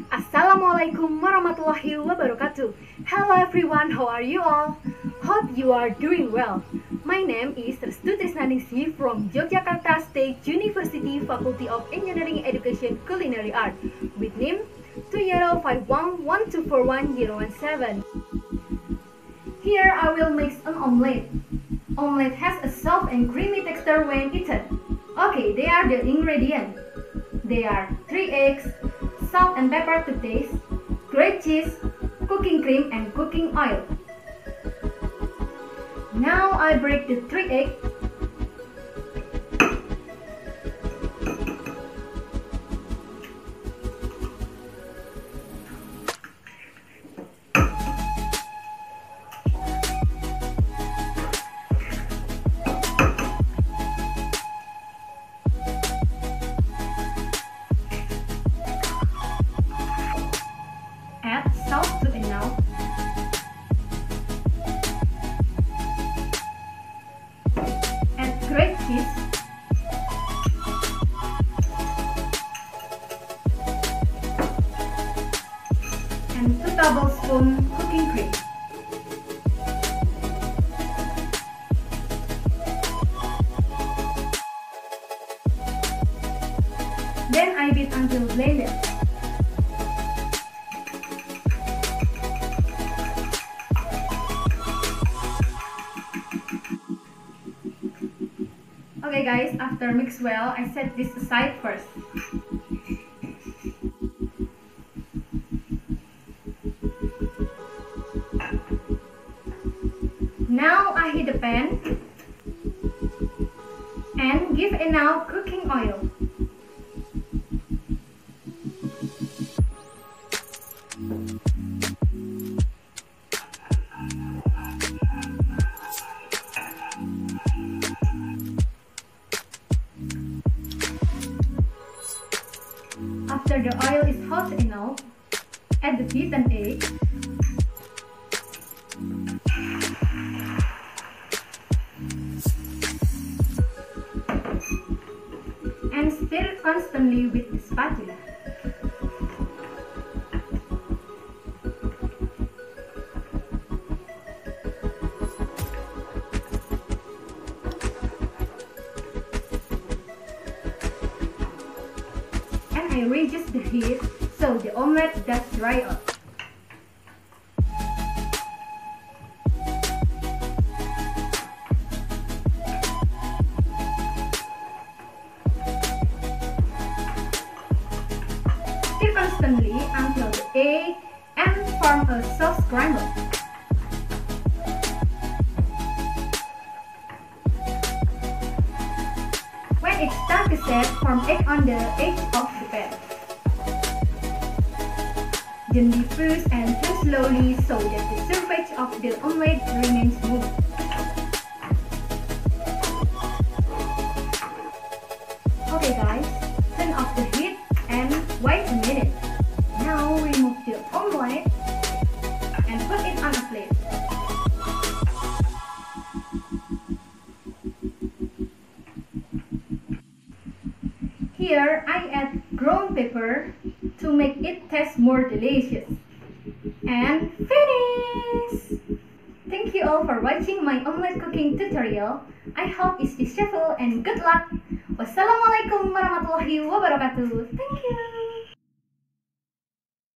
Assalamualaikum warahmatullahi wabarakatuh. Hello everyone, how are you all? Hope you are doing well. My name is Restu Trisnaningsi from Yogyakarta State University Faculty of Engineering Education Culinary Art with NIM 20511241017. Here I will mix an omelette. Omelette has a soft and creamy texture when eaten. Okay, they are the ingredients. They are 3 eggs, salt and pepper to taste, grated cheese, cooking cream and cooking oil. Now I break the 3 eggs. Add salt to enough. Add grated cheese. And 2 tablespoons cooking cream. Then I beat until blended. Okay guys, after mix well, I set this aside first. Now I heat the pan and give enough cooking oil. After the oil is hot enough, add the beaten egg and stir constantly with the spatula. I reduce the heat so the omelette does dry up. Stir constantly until the egg and form a soft scramble. When it starts to set, form egg on the edge of the pan. Gently push and turn slowly so that the surface of the omelette remains smooth. Okay guys, turn off the heat and wait a minute. Now remove the omelette and put it on a plate. Here I add ground pepper to make it taste more delicious. And finish! Thank you all for watching my omelette cooking tutorial. I hope it's useful and good luck. Wassalamualaikum warahmatullahi wabarakatuh. Thank you.